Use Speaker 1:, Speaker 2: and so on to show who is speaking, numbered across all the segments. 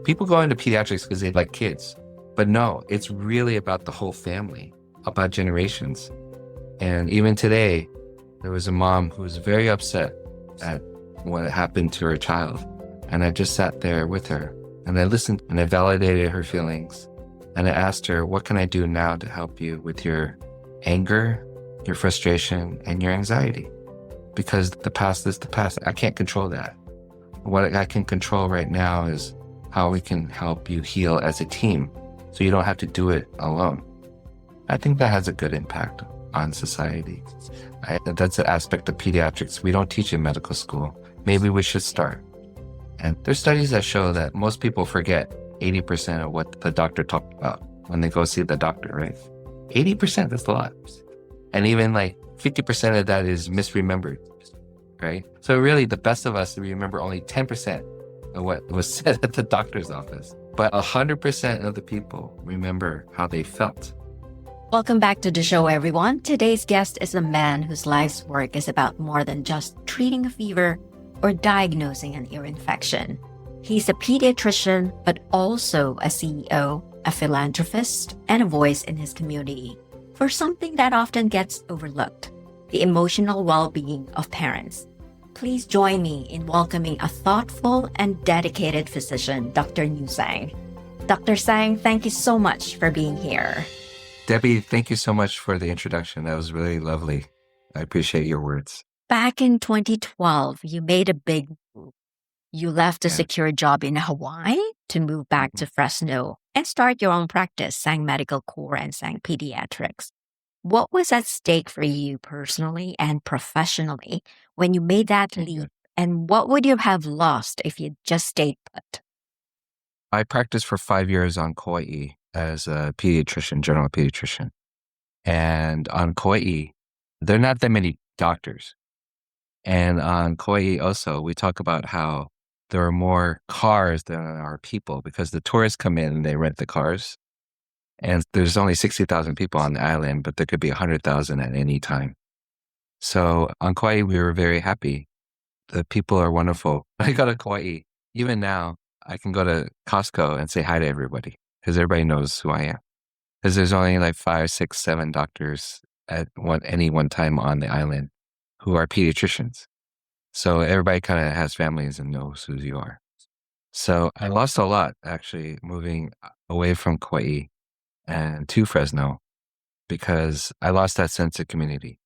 Speaker 1: People go into pediatrics because they like kids. But no, it's really about the whole family, about generations. And even today, there was a mom who was very upset at what happened to her child. And I just sat there with her and I listened and I validated her feelings. And I asked her, what can I do now to help you with your anger, your frustration, and your anxiety? Because the past is the past. I can't control that. What I can control right now is how we can help you heal as a team so you don't have to do it alone. I think that has a good impact on society. That's an aspect of pediatrics we don't teach in medical school. Maybe we should start. And there's studies that show that most people forget 80% of what the doctor talked about when they go see the doctor, right? 80%, that's a lot. And even like 50% of that is misremembered, right? So really the best of us remember only 10% of what was said at the doctor's office. But 100% of the people remember how they felt.
Speaker 2: Welcome back to the show, everyone. Today's guest is a man whose life's work is about more than just treating a fever or diagnosing an ear infection. He's a pediatrician, but also a CEO, a philanthropist, and a voice in his community for something that often gets overlooked, the emotional well-being of parents. Please join me in welcoming a thoughtful and dedicated physician, Dr. Nhu Sang. Dr. Sang, thank you so much for being here.
Speaker 1: Debbie, thank you so much for the introduction. That was really lovely. I appreciate your words.
Speaker 2: Back in 2012, you made a big move. You left a secure job in Hawaii to move back to Fresno and start your own practice, Sang Medical Corp and Sang Pediatrics. What was at stake for you personally and professionally when you made that leap? And what would you have lost if you just stayed put?
Speaker 1: I practiced for 5 years on Kauai as a pediatrician, general pediatrician. And on Kauai, there are not that many doctors. And on Kauai also, we talk about how there are more cars than there are people because the tourists come in and they rent the cars. And there's only 60,000 people on the island, but there could be 100,000 at any time. So on Kauai, we were very happy. The people are wonderful. When I go to Kauai, even now, I can go to Costco and say hi to everybody because everybody knows who I am. Because there's only like 5, 6, 7 doctors at any one time on the island who are pediatricians. So everybody kind of has families and knows who you are. So I lost a lot, actually, moving away from Kauai and to Fresno because I lost that sense of community.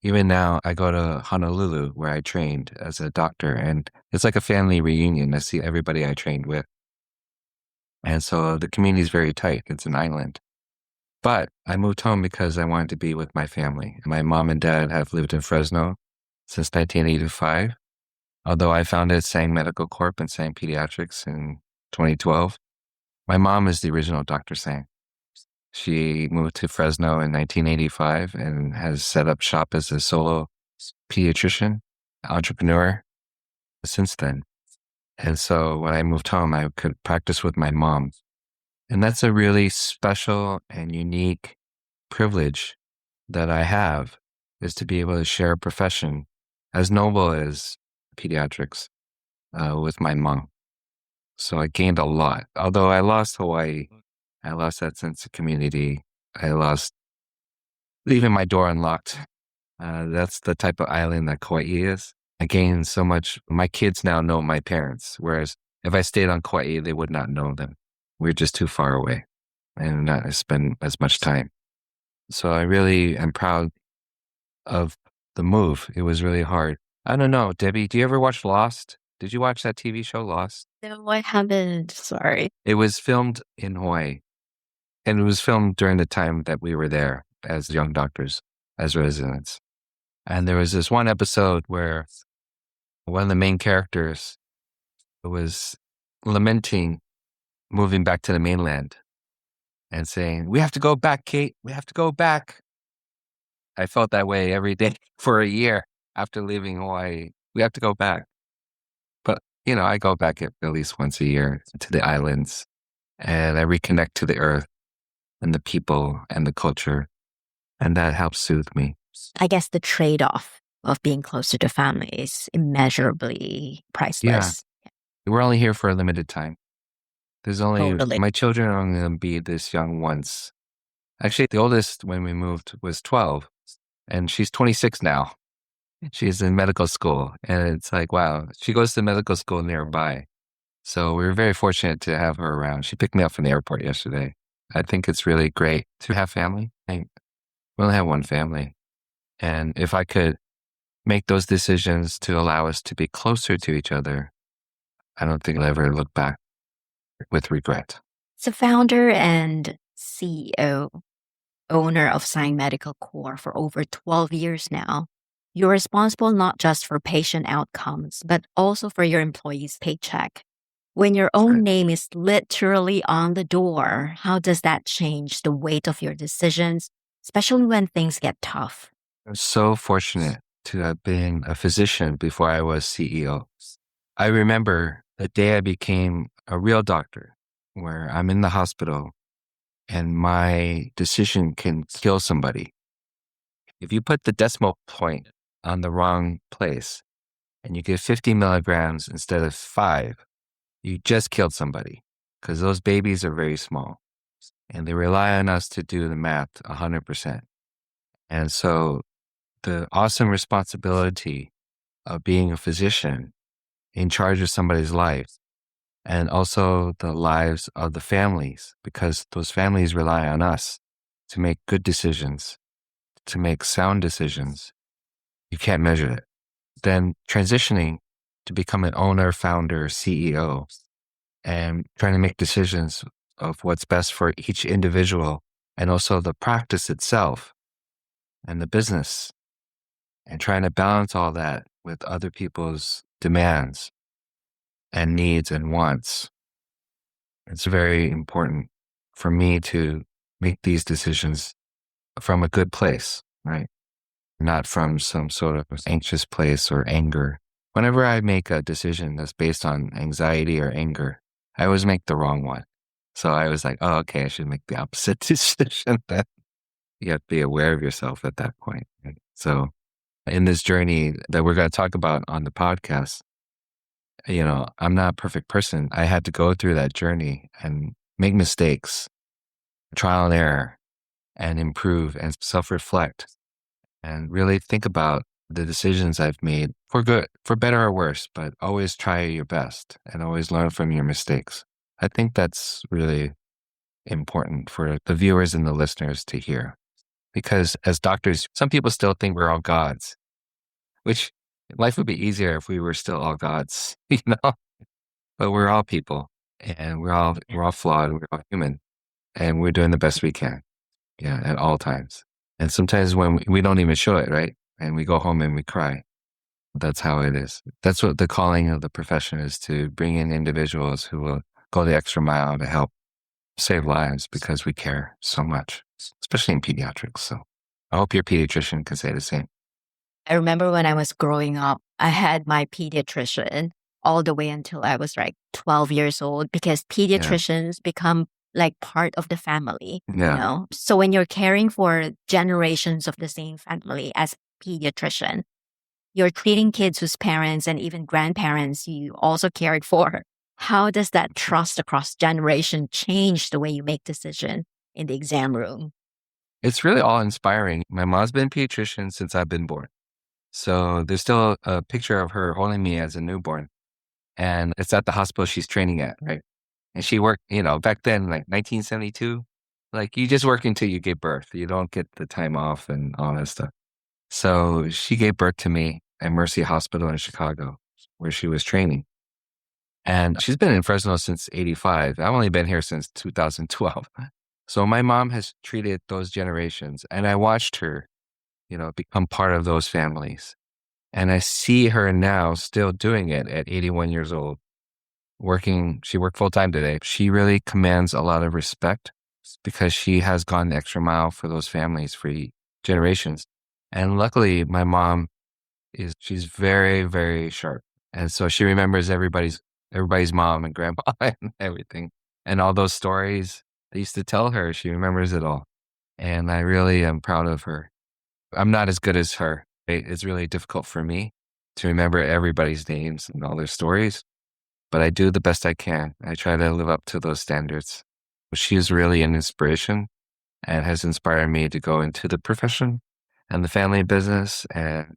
Speaker 1: Even now, I go to Honolulu where I trained as a doctor, and it's like a family reunion. I see everybody I trained with. And so the community is very tight. It's an island. But I moved home because I wanted to be with my family. My mom and dad have lived in Fresno since 1985. Although I founded Sang Medical Corp and Sang Pediatrics in 2012, my mom is the original Dr. Sang. She moved to Fresno in 1985 and has set up shop as a solo pediatrician, entrepreneur since then. And so when I moved home, I could practice with my mom. And that's a really special and unique privilege that I have, is to be able to share a profession as noble as pediatrics with my mom. So I gained a lot. Although I lost Hawaii, I lost that sense of community. I lost leaving my door unlocked. That's the type of island that Kauai is. I gained so much. My kids now know my parents, whereas if I stayed on Kauai, they would not know them. We're just too far away and not spend as much time. So I really am proud of the move. It was really hard. I don't know, Debbie, do you ever watch Lost? Did you watch that TV show Lost?
Speaker 2: No, I haven't. Sorry.
Speaker 1: It was filmed in Hawaii. And it was filmed during the time that we were there as young doctors, as residents. And there was this one episode where one of the main characters was lamenting moving back to the mainland and saying, "We have to go back, Kate. We have to go back." I felt that way every day for a year after leaving Hawaii. We have to go back. But, I go back at least once a year to the islands and I reconnect to the earth and the people and the culture. And that helps soothe me.
Speaker 2: I guess the trade-off of being closer to family is immeasurably priceless.
Speaker 1: Yeah. We're only here for a limited time. There's only,
Speaker 2: Totally.
Speaker 1: my children are only going to be this young once. Actually, the oldest when we moved was 12, and she's 26 now. She's in medical school. And it's like, wow, she goes to medical school nearby. So we were very fortunate to have her around. She picked me up from the airport yesterday. I think it's really great to have family. We only have one family. And if I could make those decisions to allow us to be closer to each other, I don't think I'll ever look back with regret.
Speaker 2: As a founder and CEO, owner of Sign Medical Corp for over 12 years now, you're responsible not just for patient outcomes, but also for your employees' paycheck. When your own name is literally on the door, how does that change the weight of your decisions, especially when things get tough?
Speaker 1: I'm so fortunate to have been a physician before I was CEO. I remember the day I became a real doctor, where I'm in the hospital and my decision can kill somebody. If you put the decimal point on the wrong place and you give 50 milligrams instead of 5, you just killed somebody, because those babies are very small and they rely on us to do the math 100%. And so the awesome responsibility of being a physician in charge of somebody's life, and also the lives of the families, because those families rely on us to make good decisions, to make sound decisions. You can't measure it. Then transitioning to become an owner, founder, CEO, and trying to make decisions of what's best for each individual, and also the practice itself and the business, and trying to balance all that with other people's demands and needs and wants. It's very important for me to make these decisions from a good place, right? Not from some sort of anxious place or anger. Whenever I make a decision that's based on anxiety or anger, I always make the wrong one. So I was like, oh, okay, I should make the opposite decision. Then you have to be aware of yourself at that point. Right? So in this journey that we're going to talk about on the podcast, I'm not a perfect person. I had to go through that journey and make mistakes, trial and error, and improve and self-reflect, and really think about the decisions I've made for good, for better or worse, but always try your best and always learn from your mistakes. I think that's really important for the viewers and the listeners to hear, because as doctors, some people still think we're all gods, which life would be easier if we were still all gods, but we're all people, and we're all flawed, we're all human, and we're doing the best we can. Yeah, at all times. And sometimes when we don't even show it, right? And we go home and we cry. That's how it is. That's what the calling of the profession is, to bring in individuals who will go the extra mile to help save lives, because we care so much, especially in pediatrics. So I hope your pediatrician can say the same.
Speaker 2: I remember when I was growing up, I had my pediatrician all the way until I was like 12 years old, because pediatricians become like part of the family, So when you're caring for generations of the same family as a pediatrician, you're treating kids whose parents and even grandparents you also cared for. How does that trust across generation change the way you make decisions in the exam room?
Speaker 1: It's really all inspiring. My mom's been a pediatrician since I've been born. So there's still a picture of her holding me as a newborn. And it's at the hospital she's training at, right? And she worked, back then, like 1972, like you just work until you give birth. You don't get the time off and all that stuff. So she gave birth to me at Mercy Hospital in Chicago, where she was training. And she's been in Fresno since 85. I've only been here since 2012. So my mom has treated those generations, and I watched her, become part of those families. And I see her now still doing it at 81 years old. She worked full time today. She really commands a lot of respect, because she has gone the extra mile for those families for generations. And luckily, my mom she's very, very sharp. And so she remembers everybody's mom and grandpa and everything. And all those stories they used to tell her, she remembers it all. And I really am proud of her. I'm not as good as her. It's really difficult for me to remember everybody's names and all their stories. but I do the best I can. I try to live up to those standards. She is really an inspiration and has inspired me to go into the profession and the family business and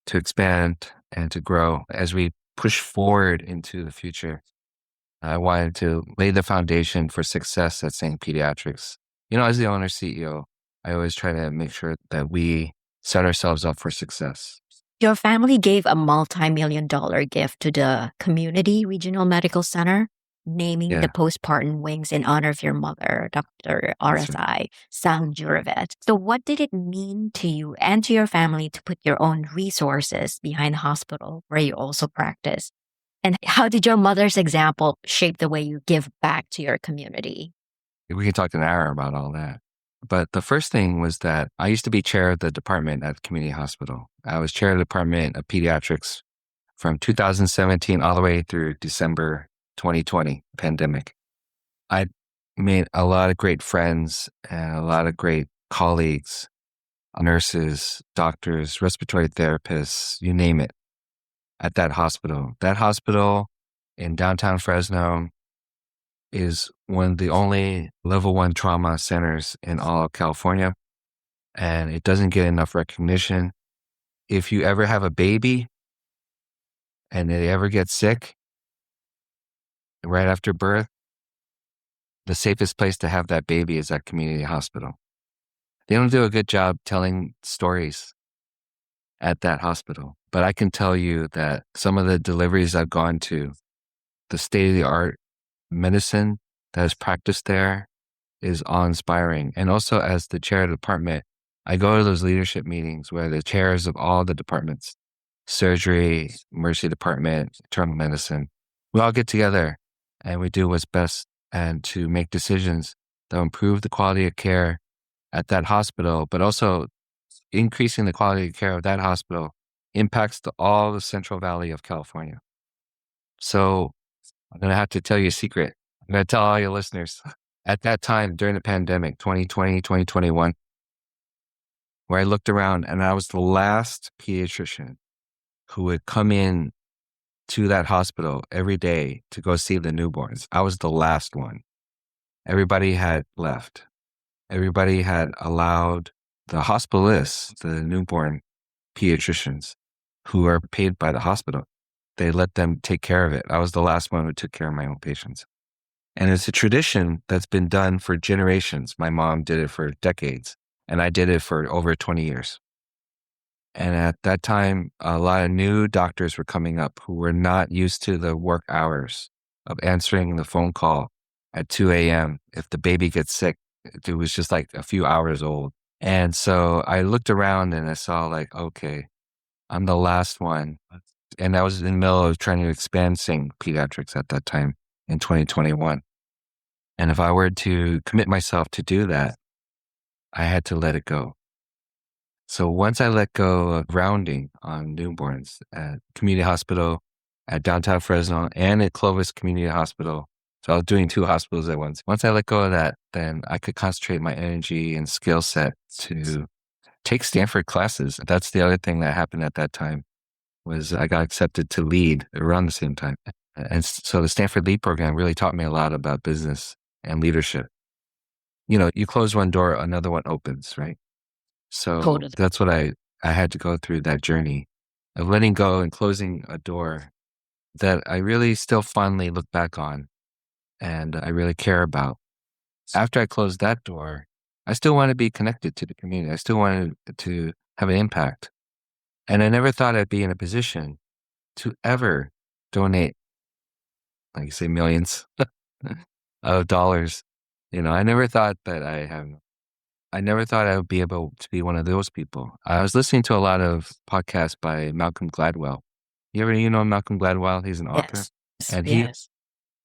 Speaker 1: to expand and to grow as we push forward into the future. I wanted to lay the foundation for success at St. Pediatrics. As the owner CEO, I always try to make sure that we set ourselves up for success.
Speaker 2: Your family gave a multi-million-dollar gift to the Community Regional Medical Center, naming the postpartum wings in honor of your mother, Dr. RSI Sanjurevet. So what did it mean to you and to your family to put your own resources behind the hospital where you also practice? And how did your mother's example shape the way you give back to your community?
Speaker 1: We can talk an hour about all that. But the first thing was that I used to be chair of the department at the community hospital. I was chair of the department of pediatrics from 2017 all the way through December 2020 pandemic. I made a lot of great friends and a lot of great colleagues, nurses, doctors, respiratory therapists, you name it, at that hospital. That hospital in downtown Fresno is one of the only level 1 trauma centers in all of California, and it doesn't get enough recognition. If you ever have a baby and they ever get sick right after birth, the safest place to have that baby is at community hospital. They don't do a good job telling stories at that hospital, but I can tell you that some of the deliveries I've gone to, the state-of-the-art medicine that is practiced there is awe-inspiring. And also as the chair of the department, I go to those leadership meetings where the chairs of all the departments, surgery, emergency department, internal medicine, we all get together and we do what's best and to make decisions that will improve the quality of care at that hospital, but also increasing the quality of care of that hospital impacts all the Central Valley of California. So I'm going to have to tell you a secret. I'm going to tell all your listeners. At that time, during the pandemic, 2020, 2021, where I looked around and I was the last pediatrician who would come in to that hospital every day to go see the newborns. I was the last one. Everybody had left. Everybody had allowed the hospitalists, the newborn pediatricians who are paid by the hospital, they let them take care of it. I was the last one who took care of my own patients. And it's a tradition that's been done for generations. My mom did it for decades, and I did it for over 20 years. And at that time, a lot of new doctors were coming up who were not used to the work hours of answering the phone call at 2 a.m. If the baby gets sick, it was just like a few hours old. And so I looked around and I saw like, okay, I'm the last one. And I was in the middle of trying to expand St. Pediatrics at that time in 2021. And if I were to commit myself to do that, I had to let it go. So once I let go of rounding on newborns at community hospital, at downtown Fresno, and at Clovis Community Hospital, so I was doing 2 hospitals at once. Once I let go of that, then I could concentrate my energy and skill set to take Stanford classes. That's the other thing that happened at that time was I got accepted to lead around the same time. And so the Stanford Lead program really taught me a lot about business and leadership. You close one door, another one opens, right? So
Speaker 2: Totally.
Speaker 1: that's what I had to go through that journey of letting go and closing a door that I really still fondly look back on and I really care about. After I closed that door, I still want to be connected to the community. I still wanted to have an impact. And I never thought I'd be in a position to ever donate, like you say, millions of dollars. I never thought that I never thought I would be able to be one of those people. I was listening to a lot of podcasts by Malcolm Gladwell. You know Malcolm Gladwell? He's an author.
Speaker 2: Yes.
Speaker 1: And
Speaker 2: Yes.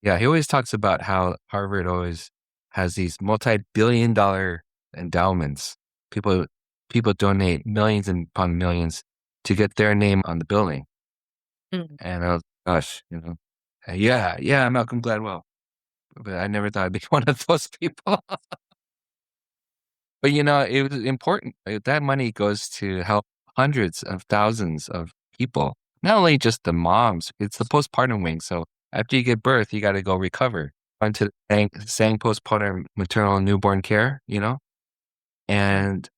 Speaker 1: he always talks about how Harvard always has these multi-billion-dollar endowments. People donate millions and upon millions to get their name on the building.
Speaker 2: Mm.
Speaker 1: And I was, gosh, yeah, Malcolm Gladwell. But I never thought I'd be one of those people. But it was important. That money goes to help hundreds of thousands of people. Not only just the moms, it's the postpartum wing. So After you give birth, you got to go recover. Onto sang postpartum maternal newborn care, and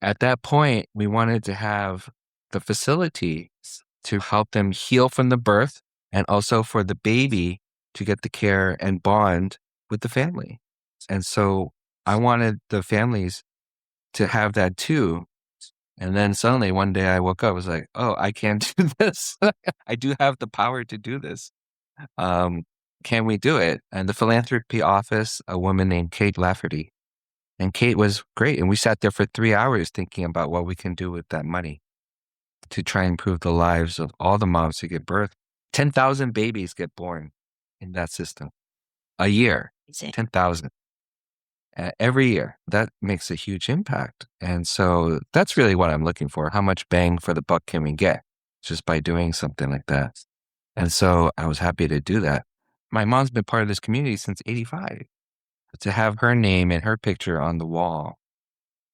Speaker 1: at that point, we wanted to have the facilities to help them heal from the birth and also for the baby to get the care and bond with the family. And so I wanted the families to have that too. And then suddenly one day I woke up, I was like, oh, I can't do this. I do have the power to do this. Can we do it? And the philanthropy office, a woman named Kate Lafferty, and Kate was great. And we sat there for 3 hours thinking about what we can do with that money to try and improve the lives of all the moms who give birth. 10,000 babies get born in that system a year. 10,000 every year. That makes a huge impact. And so that's really what I'm looking for. How much bang for the buck can we get just by doing something like that? And so I was happy to do that. My mom's been part of this community since 85. To have her name and her picture on the wall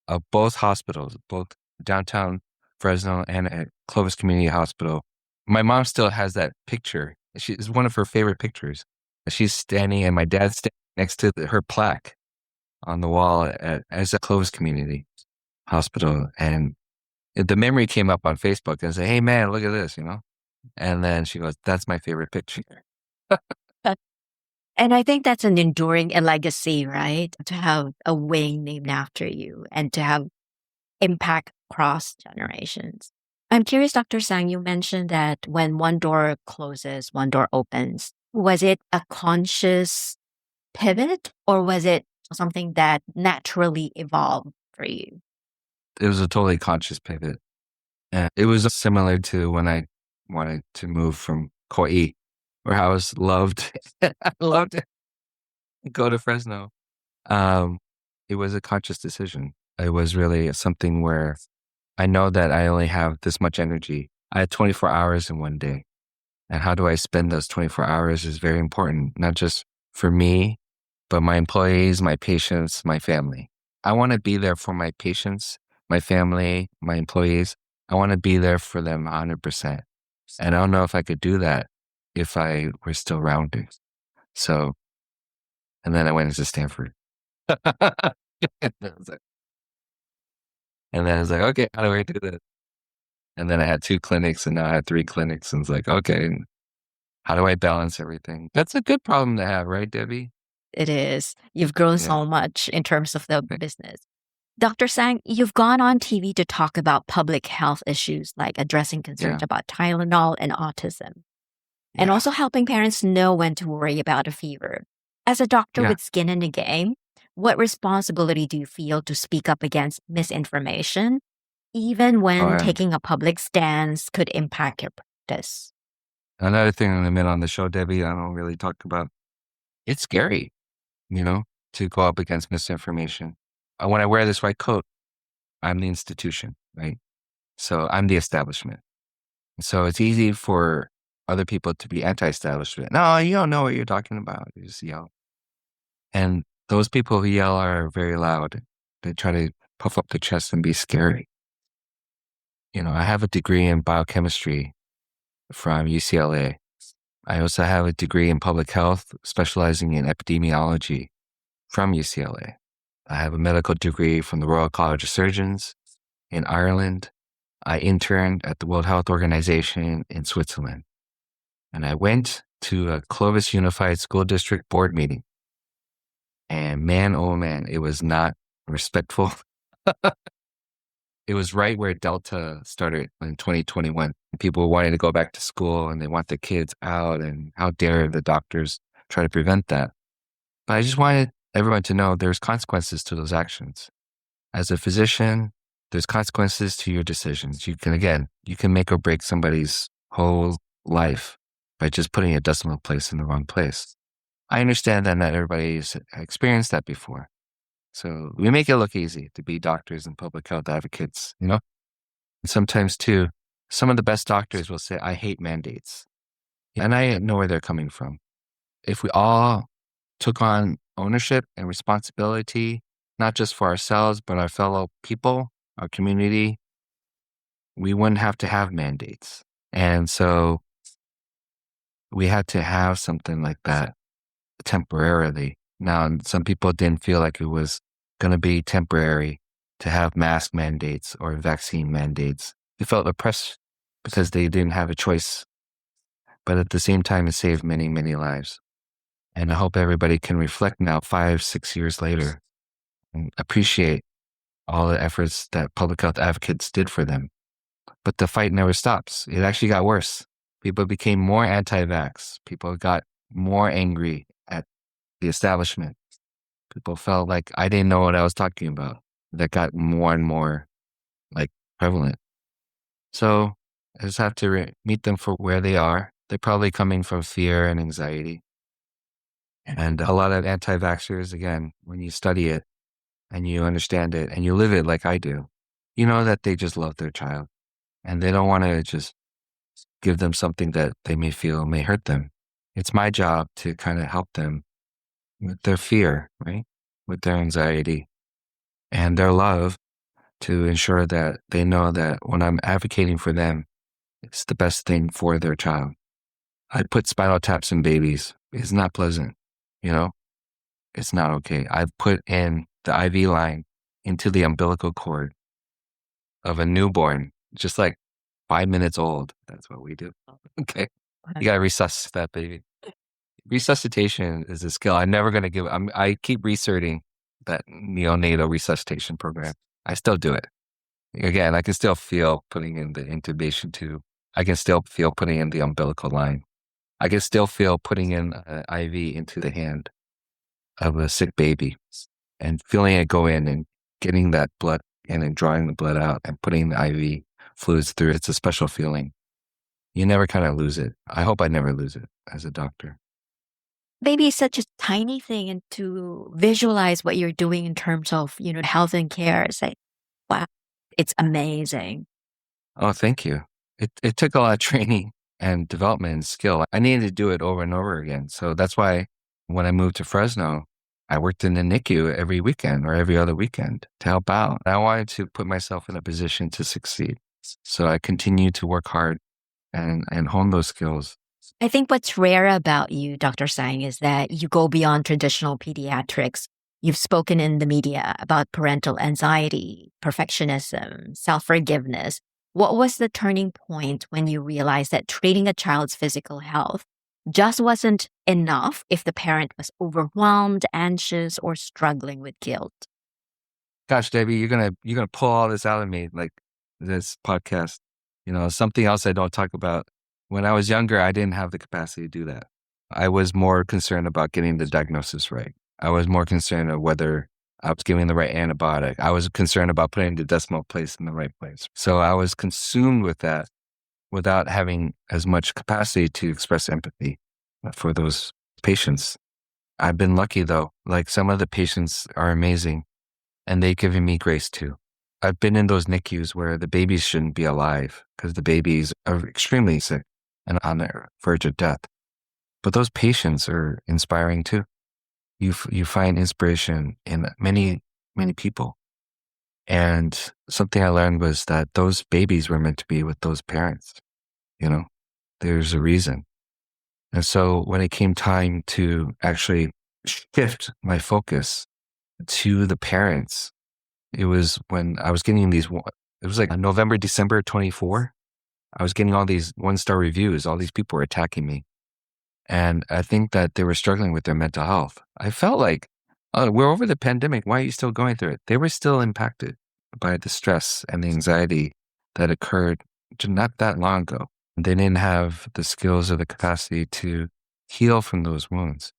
Speaker 1: of both hospitals, both downtown Fresno and at Clovis Community Hospital. My mom still has that picture. It's one of her favorite pictures. She's standing and my dad's standing next to her plaque on the wall as a Clovis Community Hospital. And the memory came up on Facebook and said, hey man, look at this, And then she goes, that's my favorite picture.
Speaker 2: And I think that's an enduring legacy, right? To have a wing named after you and to have impact across generations. I'm curious, Dr. Sang, you mentioned that when one door closes, one door opens. Was it a conscious pivot or was it something that naturally evolved for you?
Speaker 1: It was a totally conscious pivot. And it was similar to when I wanted to move from Kauai, where I was loved. I loved it. Go to Fresno. It was a conscious decision. It was really something where I know that I only have this much energy. I had 24 hours in one day. And how do I spend those 24 hours is very important, not just for me, but my employees, my patients, my family. I want to be there for my patients, my family, my employees. I want to be there for them 100%. And I don't know if I could do that if I were still rounding. So, and then I went into Stanford. And then I was like, okay, how do I do this? And then I had 2 clinics and now I had 3 clinics. And it's like, okay, how do I balance everything? That's a good problem to have, right, Debbie?
Speaker 2: It is. You've grown so much in terms of the business. Dr. Sang, you've gone on TV to talk about public health issues like addressing concerns about Tylenol and autism, and also helping parents know when to worry about a fever. As a doctor with skin in the game, what responsibility do you feel to speak up against misinformation, even when taking a public stance could impact your practice?
Speaker 1: Another thing I'm admit on the show, Debbie, I don't really talk about. It's scary, to go up against misinformation. When I wear this white coat, I'm the institution, right? So I'm the establishment. So it's easy for other people to be anti-establishment. No, you don't know what you're talking about. You just yell. And those people who yell are very loud. They try to puff up their chest and be scary. I have a degree in biochemistry from UCLA. I also have a degree in public health, specializing in epidemiology from UCLA. I have a medical degree from the Royal College of Surgeons in Ireland. I interned at the World Health Organization in Switzerland. And I went to a Clovis Unified School District board meeting. And man, oh man, it was not respectful. It was right where Delta started in 2021. People were wanting to go back to school and they want their kids out, and how dare the doctors try to prevent that. But I just wanted everyone to know there's consequences to those actions. As a physician, there's consequences to your decisions. You can make or break somebody's whole life by just putting a decimal place in the wrong place. I understand that not everybody's experienced that before. So we make it look easy to be doctors and public health advocates, And sometimes too, some of the best doctors will say, I hate mandates. And I know where they're coming from. If we all took on ownership and responsibility, not just for ourselves, but our fellow people, our community, we wouldn't have to have mandates. And so we had to have something like that temporarily. Now, some people didn't feel like it was going to be temporary to have mask mandates or vaccine mandates. They felt oppressed because they didn't have a choice. But at the same time, it saved many, many lives. And I hope everybody can reflect now, 5, 6 years later, and appreciate all the efforts that public health advocates did for them. But the fight never stops. It actually got worse. People became more anti-vax. People got more angry at the establishment. People felt like I didn't know what I was talking about. That got more and more like prevalent. So I just have to meet them for where they are. They're probably coming from fear and anxiety. And a lot of anti-vaxxers, again, when you study it and you understand it and you live it like I do, you know that they just love their child and they don't want to just give them something that they may feel may hurt them. It's my job to kind of help them with their fear, right? With their anxiety and their love, to ensure that they know that when I'm advocating for them, it's the best thing for their child. I put spinal taps in babies. It's not pleasant, you know? It's not okay. I've put in the IV line into the umbilical cord of a newborn, just like 5 minutes old. That's what we do. Okay. You got to resuscitate that baby. Resuscitation is a skill I'm never going to give. I keep researching that neonatal resuscitation program. I still do it. Again, I can still feel putting in the intubation tube. I can still feel putting in the umbilical line. I can still feel putting in an IV into the hand of a sick baby and feeling it go in and getting that blood in and drawing the blood out and putting the IV fluids through. It's a special feeling. You never kind of lose it. I hope I never lose it as a doctor.
Speaker 2: Maybe it's such a tiny thing, and to visualize what you're doing in terms of, health and care, it's like, wow, it's amazing.
Speaker 1: Oh, thank you. It took a lot of training and development and skill. I needed to do it over and over again. So that's why when I moved to Fresno, I worked in the NICU every weekend or every other weekend to help out. I wanted to put myself in a position to succeed. So I continued to work hard and hone those skills.
Speaker 2: I think what's rare about you, Dr. Sang, is that you go beyond traditional pediatrics. You've spoken in the media about parental anxiety, perfectionism, self-forgiveness. What was the turning point when you realized that treating a child's physical health just wasn't enough if the parent was overwhelmed, anxious, or struggling with guilt?
Speaker 1: Gosh, Debbie, you're gonna pull all this out of me, like this podcast. Something else I don't talk about. When I was younger, I didn't have the capacity to do that. I was more concerned about getting the diagnosis right. I was more concerned of whether I was giving the right antibiotic. I was concerned about putting the decimal place in the right place. So I was consumed with that without having as much capacity to express empathy for those patients. I've been lucky though. Like, some of the patients are amazing and they've given me grace too. I've been in those NICUs where the babies shouldn't be alive because the babies are extremely sick and on the verge of death. But those patients are inspiring too. You find inspiration in many, many people. And something I learned was that those babies were meant to be with those parents. There's a reason. And so when it came time to actually shift my focus to the parents, it was when I was getting it was like November, December 24. I was getting all these 1-star reviews. All these people were attacking me. And I think that they were struggling with their mental health. I felt like, oh, we're over the pandemic. Why are you still going through it? They were still impacted by the stress and the anxiety that occurred not that long ago. They didn't have the skills or the capacity to heal from those wounds.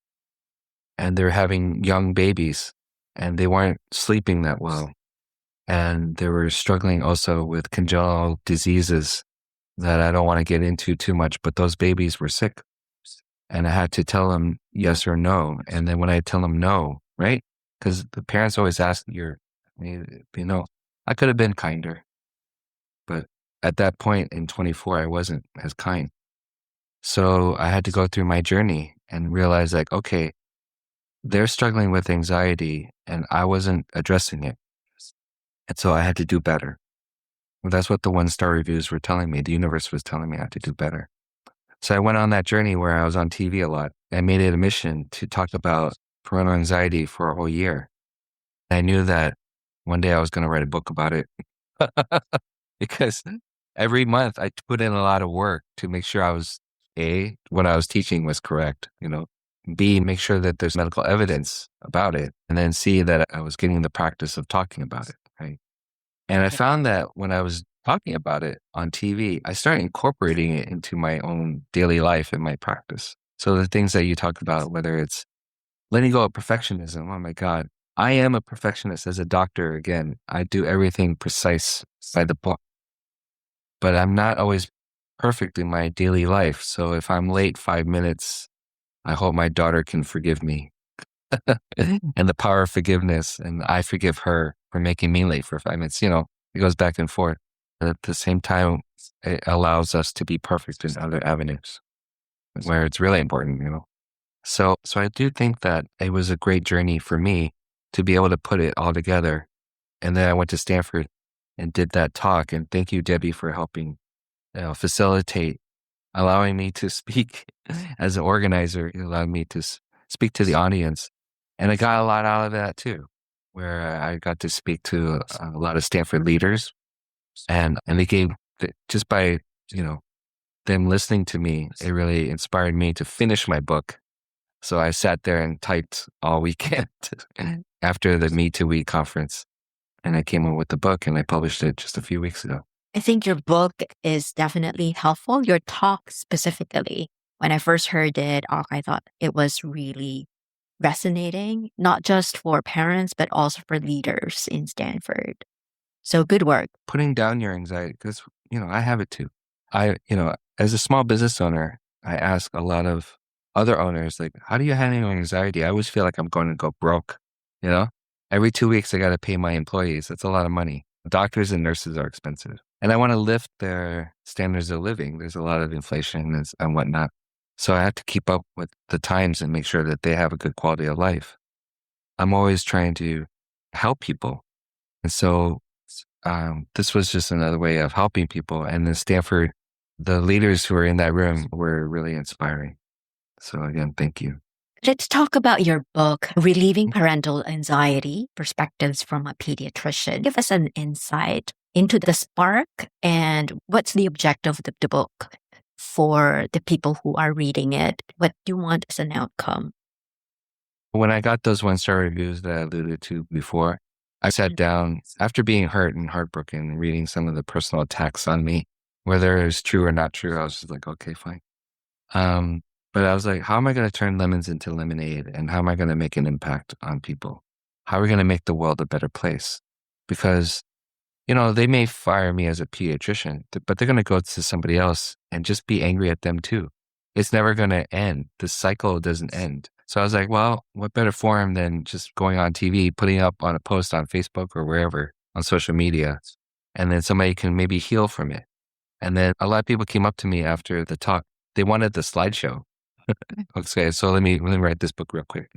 Speaker 1: And they're having young babies and they weren't sleeping that well. And they were struggling also with congenital diseases that I don't want to get into too much, but those babies were sick. And I had to tell them yes or no. And then when I tell them no, right? Because the parents always ask I could have been kinder. But at that point in 24, I wasn't as kind. So I had to go through my journey and realize, like, okay, they're struggling with anxiety and I wasn't addressing it. And so I had to do better. Well, that's what the 1-star reviews were telling me. The universe was telling me I had to do better. So I went on that journey where I was on TV a lot. I made it a mission to talk about parental anxiety for a whole year. I knew that one day I was going to write a book about it because every month I put in a lot of work to make sure I was A, what I was teaching was correct, B, make sure that there's medical evidence about it, and then C, that I was getting the practice of talking about it, right? And I found that when I was talking about it on TV, I started incorporating it into my own daily life and my practice. So the things that you talk about, whether it's letting go of perfectionism, oh my God, I am a perfectionist as a doctor. Again, I do everything precise by the book, but I'm not always perfect in my daily life. So if I'm late 5 minutes, I hope my daughter can forgive me. And the power of forgiveness, and I forgive her for making me late for 5 minutes. It goes back and forth. But at the same time, it allows us to be perfect in other avenues where it's really important. So I do think that it was a great journey for me to be able to put it all together. And then I went to Stanford and did that talk. And thank you, Debbie, for helping facilitate, allowing me to speak as an organizer. It allowed me to speak to the audience. And I got a lot out of that too, where I got to speak to a lot of Stanford leaders. And they gave, just by, them listening to me, it really inspired me to finish my book. So I sat there and typed all weekend after the Me Too Week conference. And I came up with the book and I published it just a few weeks ago.
Speaker 2: I think your book is definitely helpful. Your talk specifically, when I first heard it, I thought it was really resonating, not just for parents, but also for leaders in Stanford. So good work.
Speaker 1: Putting down your anxiety, because, I have it too. As a small business owner, I ask a lot of other owners, like, how do you handle your anxiety? I always feel like I'm going to go broke, Every 2 weeks, I got to pay my employees. That's a lot of money. Doctors and nurses are expensive. And I want to lift their standards of living. There's a lot of inflation and whatnot. So I have to keep up with the times and make sure that they have a good quality of life. I'm always trying to help people. And so this was just another way of helping people. And in Stanford, the leaders who were in that room were really inspiring. So again, thank you.
Speaker 2: Let's talk about your book, Relieving Parental Anxiety, Perspectives from a Pediatrician. Give us an insight into the spark and what's the objective of the book for the people who are reading it. What do you want as an outcome?
Speaker 1: When I got those 1-star reviews that I alluded to before, I sat down after being hurt and heartbroken and reading some of the personal attacks on me, whether it was true or not true. I was just like, okay, fine. But I was like, how am I going to turn lemons into lemonade? And how am I going to make an impact on people? How are we going to make the world a better place? Because, they may fire me as a pediatrician, but they're going to go to somebody else and just be angry at them too. It's never going to end. The cycle doesn't end. So I was like, well, what better forum than just going on TV, putting up on a post on Facebook or wherever on social media, and then somebody can maybe heal from it. And then a lot of people came up to me after the talk. They wanted the slideshow. Okay, so let me write this book real quick.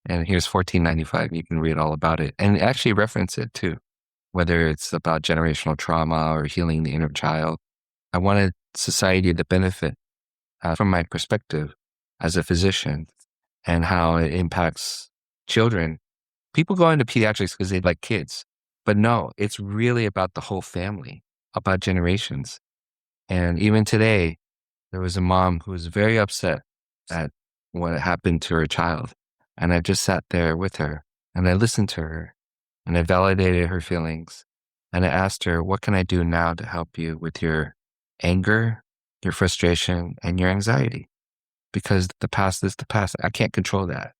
Speaker 1: And here's $14.95. You can read all about it and actually reference it too, whether it's about generational trauma or healing the inner child. I wanted society to benefit from my perspective as a physician and how it impacts children. People go into pediatrics because they like kids, but no, it's really about the whole family, about generations. And even today, there was a mom who was very upset at what happened to her child. And I just sat there with her and I listened to her and I validated her feelings. And I asked her, what can I do now to help you with your anger, your frustration, and your anxiety? Because the past is the past. I can't control that.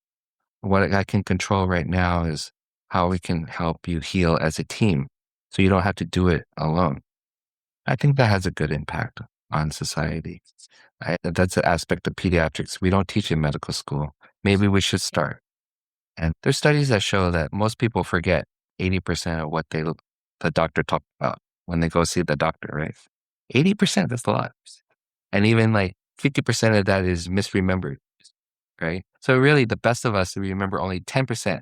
Speaker 1: What I can control right now is how we can help you heal as a team so you don't have to do it alone. I think that has a good impact on society. That's an aspect of pediatrics we don't teach in medical school. Maybe we should start. And there's studies that show that most people forget 80% of what the doctor talked about when they go see the doctor, right? 80%, that's a lot. And even like 50% of that is misremembered, right? So really the best of us, we remember only 10%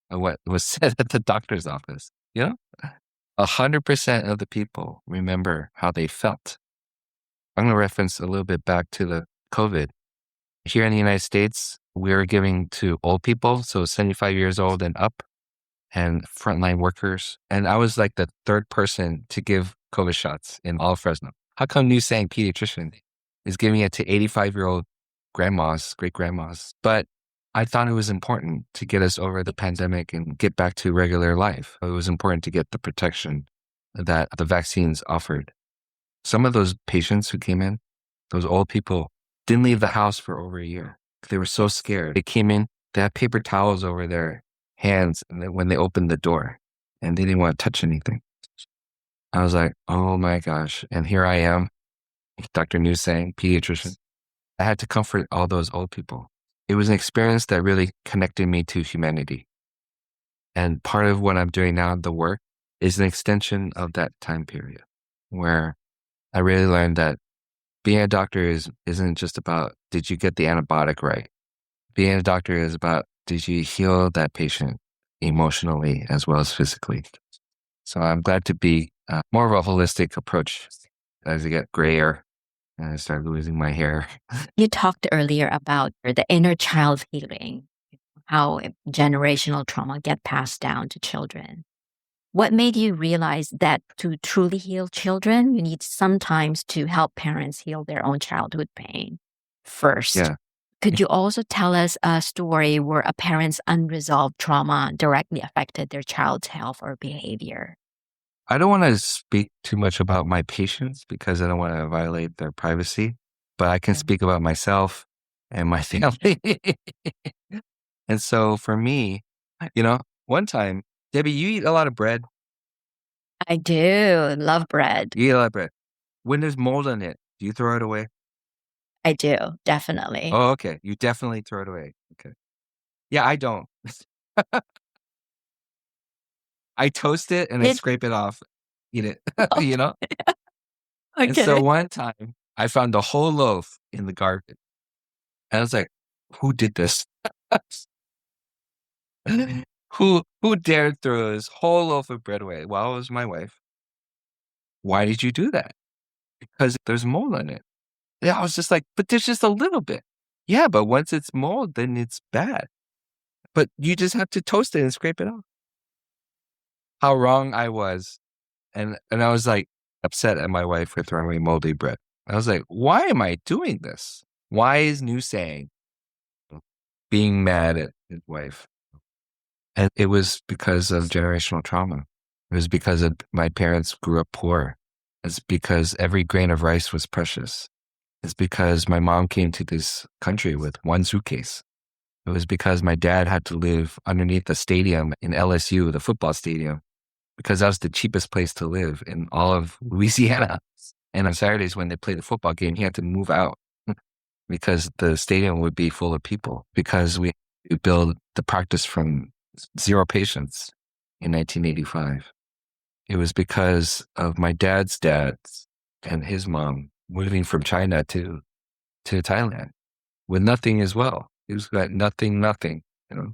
Speaker 1: of what was said at the doctor's office, 100% of the people remember how they felt. I'm going to reference a little bit back to the COVID. Here in the United States, we were giving to old people, so 75 years old and up, and frontline workers. And I was like the third person to give COVID shots in all of Fresno. How come New Saying Pediatrician is giving it to 85-year-old grandmas, great grandmas? But I thought it was important to get us over the pandemic and get back to regular life. It was important to get the protection that the vaccines offered. Some of those patients who came in, those old people, didn't leave the house for over a year. They were so scared. They came in, they had paper towels over their hands when they opened the door, and they didn't want to touch anything. I was like, oh my gosh. And here I am, Dr. New Saying, pediatrician. I had to comfort all those old people. It was an experience that really connected me to humanity. And part of what I'm doing now, the work, is an extension of that time period where I really learned that being a doctor isn't just about, did you get the antibiotic right? Being a doctor is about, did you heal that patient emotionally as well as physically? So I'm glad to be more of a holistic approach as I get grayer and I start losing my hair.
Speaker 2: You talked earlier about the inner child healing, how generational trauma get passed down to children. What made you realize that to truly heal children, you need sometimes to help parents heal their own childhood pain first?
Speaker 1: Yeah.
Speaker 2: Could you also tell us a story where a parent's unresolved trauma directly affected their child's health or behavior?
Speaker 1: I don't want to speak too much about my patients because I don't want to violate their privacy, but I can speak about myself and my family. And so for me, one time, Debbie, you eat a lot of bread.
Speaker 2: I do love bread.
Speaker 1: You eat a lot of bread. When there's mold on it, do you throw it away?
Speaker 2: I do, definitely.
Speaker 1: Oh, okay. You definitely throw it away. Okay. Yeah, I don't. I toast it and I scrape it off, eat it, you know?
Speaker 2: Okay.
Speaker 1: And so one time I found a whole loaf in the garbage. And I was like, who did this? Who dared throw this whole loaf of bread away? Well, it was my wife. Why did you do that? Because there's mold on it. Yeah, I was just like, but there's just a little bit. Yeah, but once it's mold, then it's bad. But you just have to toast it and scrape it off. How wrong I was. And I was like upset at my wife for throwing away moldy bread. I was like, why am I doing this? Why is New Saying being mad at his wife? And it was because of generational trauma. It was because of my parents grew up poor. It's because every grain of rice was precious. It's because my mom came to this country with one suitcase. It was because my dad had to live underneath the stadium in LSU, the football stadium, because that was the cheapest place to live in all of Louisiana. And on Saturdays when they played the football game, he had to move out because the stadium would be full of people because we built the practice from 0 patients in 1985. It was because of my dad's dad and his mom moving from China to Thailand with nothing as well. It was got nothing, And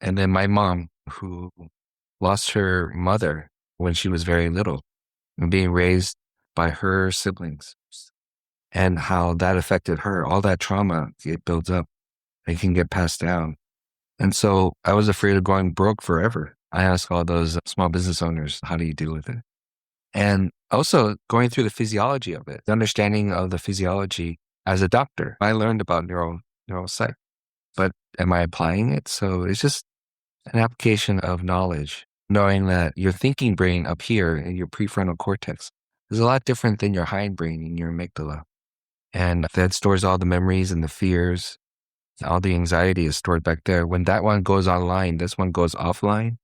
Speaker 1: then my mom, who lost her mother when she was very little and being raised by her siblings and how that affected her. All that trauma, it builds up and can get passed down. And so I was afraid of going broke forever. I asked all those small business owners, how do you deal with it? And also going through the physiology of it, the understanding of the physiology as a doctor. I learned about neuropsych, but am I applying it? So it's just an application of knowledge, knowing that your thinking brain up here in your prefrontal cortex is a lot different than your hindbrain in your amygdala. And that stores all the memories and the fears. All the anxiety is stored back there. When that one goes online, this one goes offline.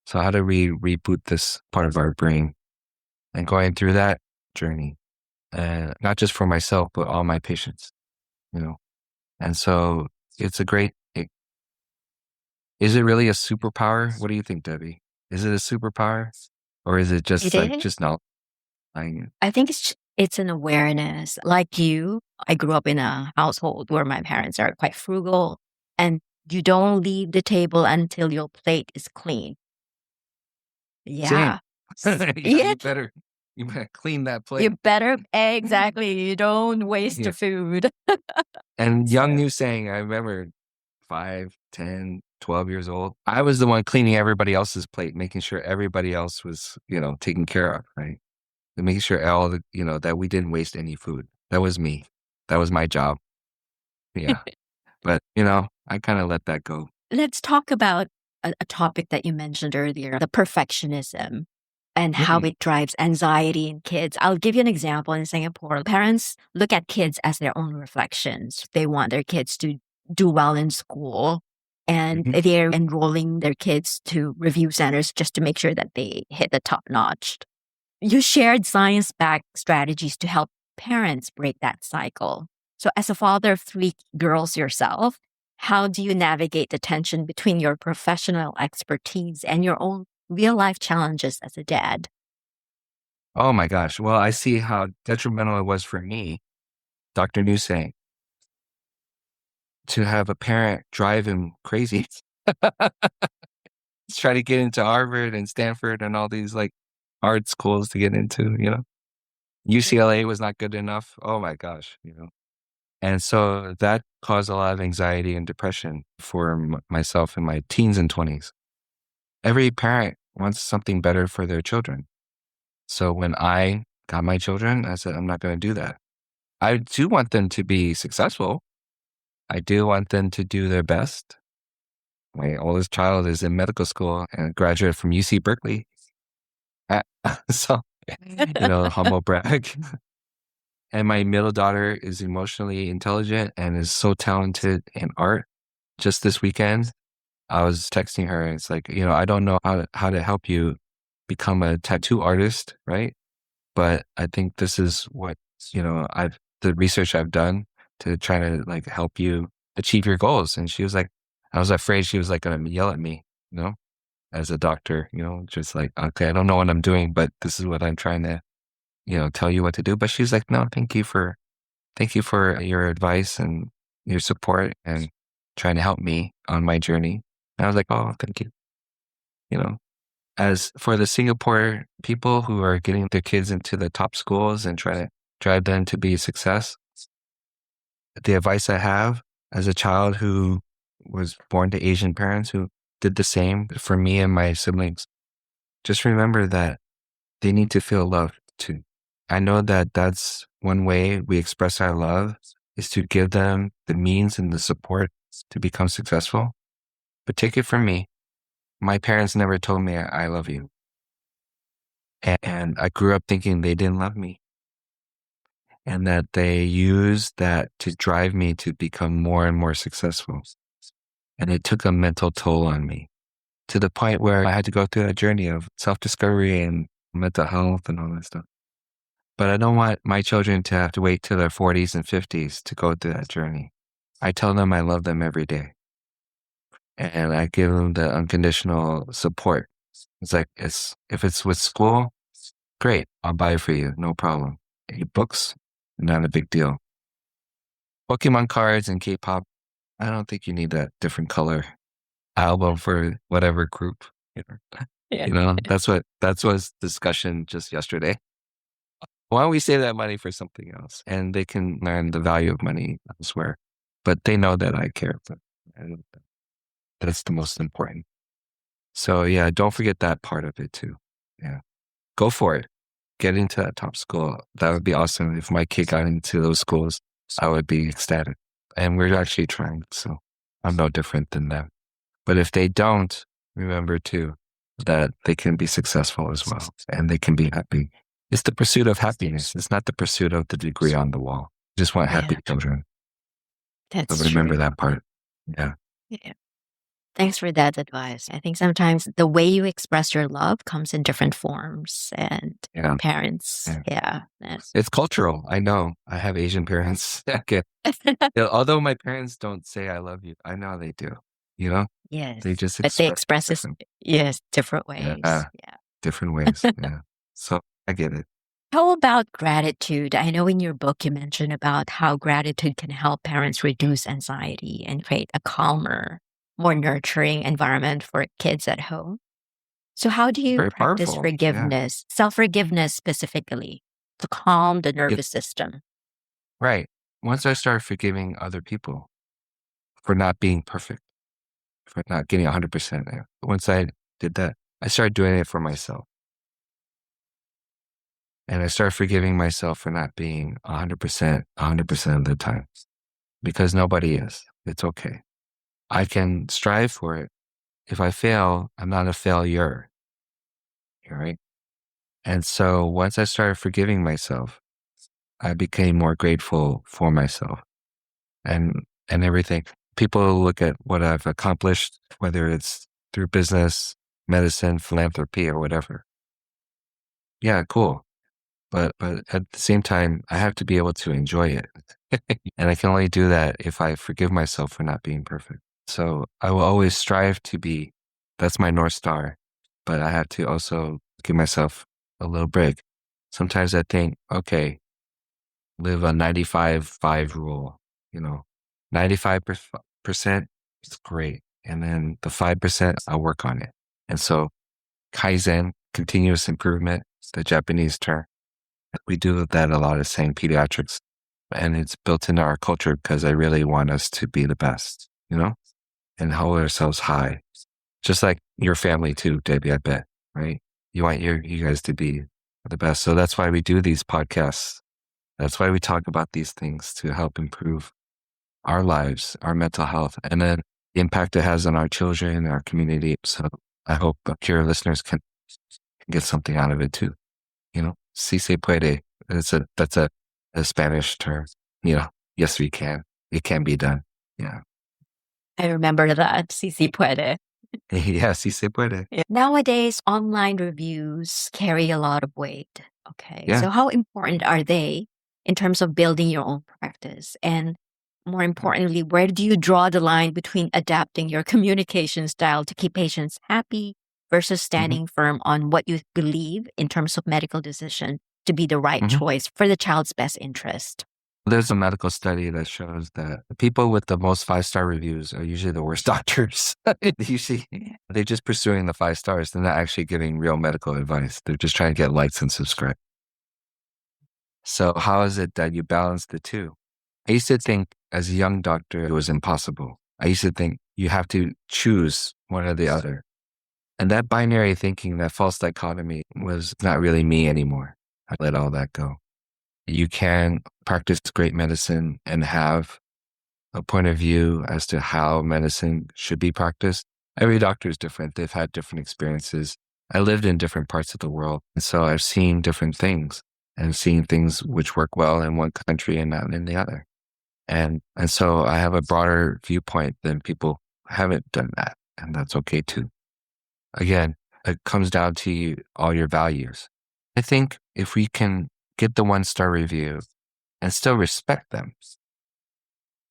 Speaker 1: So how do we reboot this part of our brain? And going through that journey, not just for myself, but all my patients, And so it's a great, is it really a superpower? What do you think, Debbie? Is it a superpower or is it just just not?
Speaker 2: I think it's an awareness. Like you, I grew up in a household where my parents are quite frugal and you don't leave the table until your plate is clean. Yeah.
Speaker 1: Same. You better You better clean that
Speaker 2: You
Speaker 1: plate.
Speaker 2: better, exactly. You don't waste
Speaker 1: Yeah.
Speaker 2: the food.
Speaker 1: And young
Speaker 2: So,
Speaker 1: new saying, I remember 5, 10, 12 years old. I was the one cleaning everybody else's plate, making sure everybody else was, taken care of, right? And making sure that we didn't waste any food. That was me. That was my job. Yeah. But, I kind of let that go.
Speaker 2: let's talk about a topic that you mentioned earlier, the perfectionism and how
Speaker 1: Mm,
Speaker 2: it drives anxiety in kids. I'll give you an example. In Singapore, parents look at kids as their own reflections. They want their kids to do well in school, and
Speaker 1: mhm.
Speaker 2: they're enrolling their kids to review centers just to make sure that they hit the top notch. You shared science-backed strategies to help parents break that cycle. So as a father of three girls yourself, how do you navigate the tension between your professional expertise and your own real-life challenges as a dad?
Speaker 1: Oh my gosh. Well, I see how detrimental it was for me, Dr. New saying, to have a parent drive him crazy. He's trying to get into Harvard and Stanford and all these like hard schools to get into. UCLA was not good enough. Oh my gosh. And so that caused a lot of anxiety and depression for myself in my teens and 20s. Every parent wants something better for their children. So when I got my children, I said, I'm not going to do that. I do want them to be successful. I do want them to do their best. My oldest child is in medical school and graduated from UC Berkeley. Uh, So, humble brag. And my middle daughter is emotionally intelligent and is so talented in art. Just this weekend, I was texting her and it's like, I don't know how to help you become a tattoo artist, right? But I think this is what, the research I've done to try to like help you achieve your goals. And she was like, I was afraid she was like going to yell at me, as a doctor, just like, okay, I don't know what I'm doing, but this is what I'm trying to, tell you what to do. But she's like, no, thank you for your advice and your support and trying to help me on my journey. And I was like, oh, thank you. You know, as for the Singapore people who are getting their kids into the top schools and trying to drive them to be a success, the advice I have as a child who was born to Asian parents who did the same for me and my siblings, just remember that they need to feel loved too. I know that that's one way we express our love is to give them the means and the support to become successful. But take it from me, my parents never told me I love you. And I grew up thinking they didn't love me and that they used that to drive me to become more and more successful. And it took a mental toll on me to the point where I had to go through a journey of self-discovery and mental health and all that stuff. But I don't want my children to have to wait till their 40s and 50s to go through that journey. I tell them I love them every day. And I give them the unconditional support. It's like, if it's with school, great, I'll buy it for you, no problem. Any books, not a big deal. Pokemon cards and K-pop, I don't think you need that different color album for whatever group. You know,
Speaker 2: Yeah.
Speaker 1: that's what's discussion just yesterday. Why don't we save that money for something else? And they can learn the value of money elsewhere. But they know that I care. And that's the most important. So yeah, don't forget that part of it too. Yeah. Go for it. Get into that top school. That would be awesome. If my kid got into those schools, I would be ecstatic. And we're actually trying. So I'm no different than them. But if they don't, remember too, that they can be successful as well and they can be happy. It's the pursuit of happiness. It's not the pursuit of the degree on the wall. Just want happy
Speaker 2: Yeah,
Speaker 1: children.
Speaker 2: that's
Speaker 1: So remember
Speaker 2: true.
Speaker 1: that part. Yeah.
Speaker 2: Yeah. Thanks for that advice. I think sometimes the way you express your love comes in different forms, and
Speaker 1: Yeah.
Speaker 2: parents,
Speaker 1: Yeah.
Speaker 2: yeah.
Speaker 1: It's cultural. I know. I have Asian parents. Okay. Although my parents don't say I love you, I know they do. You know,
Speaker 2: Yes,
Speaker 1: they just
Speaker 2: but they
Speaker 1: express
Speaker 2: express this,
Speaker 1: different.
Speaker 2: yes, different ways.
Speaker 1: Yeah.
Speaker 2: Yeah.
Speaker 1: Different ways. Yeah. So I get it.
Speaker 2: How about gratitude? I know in your book you mentioned about how gratitude can help parents reduce anxiety and create a calmer, more nurturing environment for kids at home. So how do you
Speaker 1: Very
Speaker 2: practice
Speaker 1: powerful. Yeah.
Speaker 2: forgiveness, self-forgiveness specifically, to calm the
Speaker 1: It,
Speaker 2: nervous system?
Speaker 1: right. Once I started forgiving other people for not being perfect, for not getting 100% there. Once I did that, I started doing it for myself. And I started forgiving myself for not being 100%, 100% of the time because nobody is. It's okay. I can strive for it. If I fail, I'm not a failure. Right. And so once I started forgiving myself, I became more grateful for myself and, and everything. People look at what I've accomplished, whether it's through business, medicine, philanthropy, or whatever. Yeah, cool. But at the same time, I have to be able to enjoy it. And I can only do that if I forgive myself for not being perfect. So I will always strive to be, that's my North Star. But I have to also give myself a little break. Sometimes I think, okay, live a 95-5 rule, 95% is great. And then the 5%, I'll work on it. And so Kaizen, continuous improvement, is the Japanese term. We do that a lot as saying pediatrics, and it's built into our culture because I really want us to be the best, and hold ourselves high. Just like your family too, Debbie, I bet, right? You want you guys to be the best. So that's why we do these podcasts. That's why we talk about these things to help improve our lives, our mental health, and then the impact it has on our children, our community. So I hope your listeners can get something out of it too. Si se puede. That's a Spanish term. Yes, we can. It can be done. Yeah.
Speaker 2: I remember that. Si si puede.
Speaker 1: Yeah, si se puede.
Speaker 2: Nowadays, online reviews carry a lot of weight. Okay.
Speaker 1: Yeah.
Speaker 2: So how important are they in terms of building your own practice? And more importantly, where do you draw the line between adapting your communication style to keep patients happy versus standing firm on what you believe in terms of medical decision to be the right choice for the child's best interest?
Speaker 1: There's a medical study that shows that the people with the most 5-star reviews are usually the worst doctors. Usually, they're just pursuing the 5 stars. They're not actually giving real medical advice. They're just trying to get likes and subscribe. So how is it that you balance the two? I used to think as a young doctor, it was impossible. I used to think you have to choose one or the other. And that binary thinking, that false dichotomy was not really me anymore. I let all that go. You can practice great medicine and have a point of view as to how medicine should be practiced. Every doctor is different. They've had different experiences. I lived in different parts of the world. And so I've seen different things and seen things which work well in one country and not in the other. And so I have a broader viewpoint than people who haven't done that. And that's okay too. Again, it comes down to all your values. I think if we can get the 1-star review and still respect them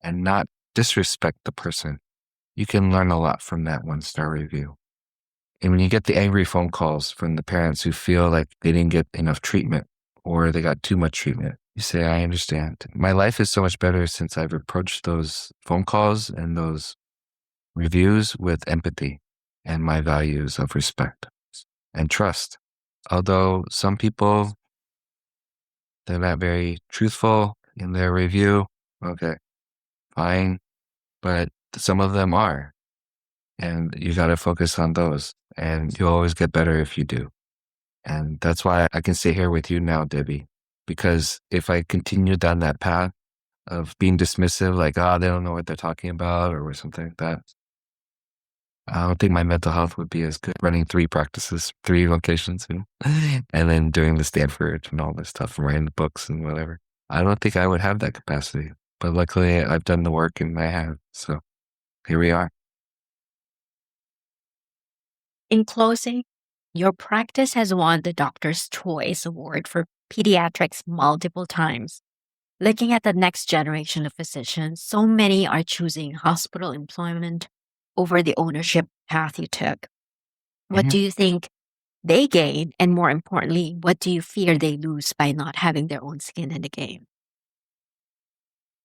Speaker 1: and not disrespect the person, you can learn a lot from that 1-star review. And when you get the angry phone calls from the parents who feel like they didn't get enough treatment or they got too much treatment, you say, I understand. My life is so much better since I've approached those phone calls and those reviews with empathy and my values of respect and trust. Although some people, they're not very truthful in their review. Okay, fine. But some of them are. And you got to focus on those. And you'll always get better if you do. And that's why I can sit here with you now, Debbie. Because if I continue down that path of being dismissive, like, they don't know what they're talking about or something like that, I don't think my mental health would be as good running 3 practices, 3 locations, and then doing the Stanford and all this stuff and writing the books and whatever. I don't think I would have that capacity. But luckily, I've done the work and I have. So here we are.
Speaker 2: In closing, your practice has won the Doctor's Choice Award for Pediatrics multiple times. Looking at the next generation of physicians, so many are choosing hospital employment over the ownership path you took. What do you think they gain? And more importantly, what do you fear they lose by not having their own skin in the game?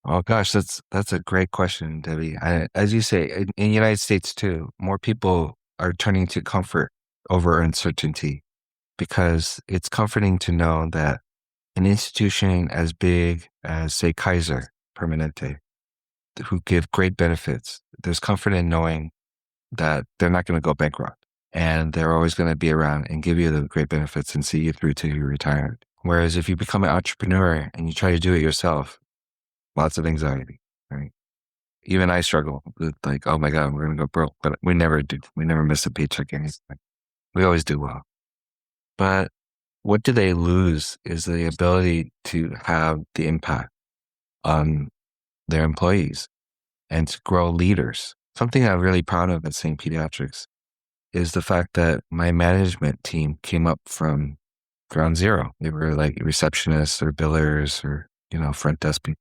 Speaker 1: Oh gosh, that's a great question, Debbie. As you say, in the United States too, more people are turning to comfort over uncertainty, because it's comforting to know that an institution as big as, say, Kaiser Permanente, who give great benefits, there's comfort in knowing that they're not going to go bankrupt and they're always going to be around and give you the great benefits and see you through to your retirement. Whereas if you become an entrepreneur and you try to do it yourself, lots of anxiety, right? Even I struggle with like, oh my God, we're going to go broke, but we never do. We never miss a paycheck. Anything. We always do well. But what do they lose is the ability to have the impact on their employees and to grow leaders. Something I'm really proud of at St. Pediatrics is the fact that my management team came up from ground zero. They were like receptionists or billers or, front desk people.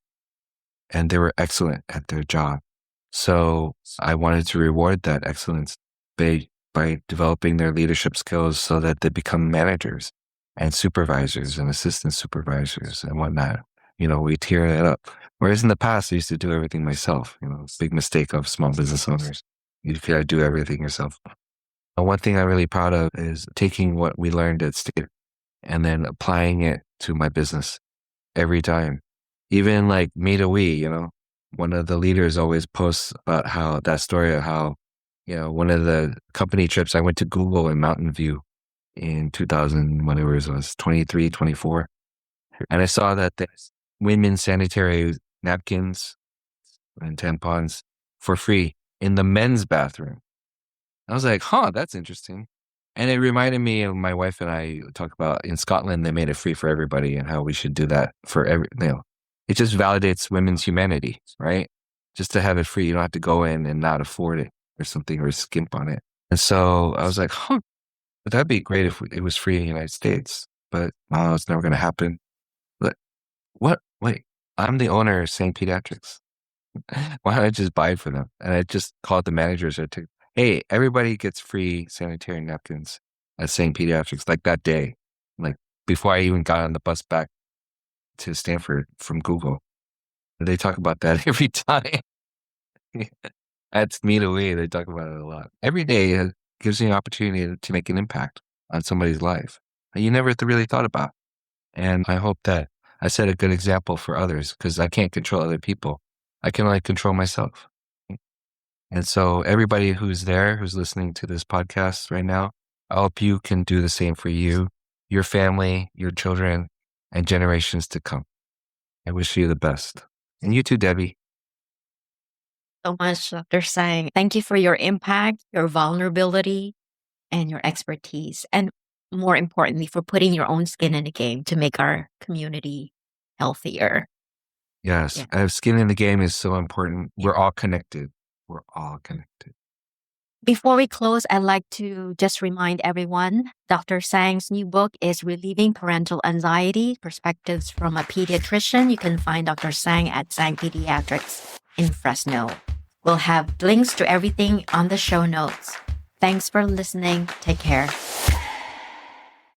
Speaker 1: And they were excellent at their job. So I wanted to reward that excellence by developing their leadership skills so that they become managers and supervisors and assistant supervisors and whatnot. We tear it up. Whereas in the past, I used to do everything myself. Big mistake of small business owners. You gotta do everything yourself. And one thing I'm really proud of is taking what we learned at State and then applying it to my business every time. Even like me to we, one of the leaders always posts about how that story of how, one of the company trips, I went to Google in Mountain View in 2000, whatever it was, 23, 24. And I saw that the women's sanitary napkins and tampons for free in the men's bathroom. I was like, that's interesting. And it reminded me of my wife and I talk about in Scotland, they made it free for everybody and how we should do that for it just validates women's humanity, right? Just to have it free. You don't have to go in and not afford it or something or skimp on it. And so I was like, but that'd be great if it was free in the United States, but it's never going to happen. But what? Wait, I'm the owner of St. Pediatrics. Why don't I just buy it for them? And I just called the managers. Hey, everybody gets free sanitary napkins at St. Pediatrics, like that day, like before I even got on the bus back to Stanford from Google. They talk about that every time. At Me to We, they talk about it a lot. Every day it gives you an opportunity to make an impact on somebody's life that you never really thought about. And I hope that I set a good example for others because I can't control other people. I can only control myself. And so everybody who's there, who's listening to this podcast right now, I hope you can do the same for you, your family, your children, and generations to come. I wish you the best. And you too, Debbie.
Speaker 2: So much, Dr. Sang. Thank you for your impact, your vulnerability, and your expertise. And more importantly, for putting your own skin in the game to make our community healthier.
Speaker 1: Yes, skin in the game is so important. We're all connected. We're all connected.
Speaker 2: Before we close, I'd like to just remind everyone, Dr. Sang's new book is Relieving Parental Anxiety, Perspectives from a Pediatrician. You can find Dr. Sang at Sang Pediatrics in Fresno. We'll have links to everything on the show notes. Thanks for listening. Take care.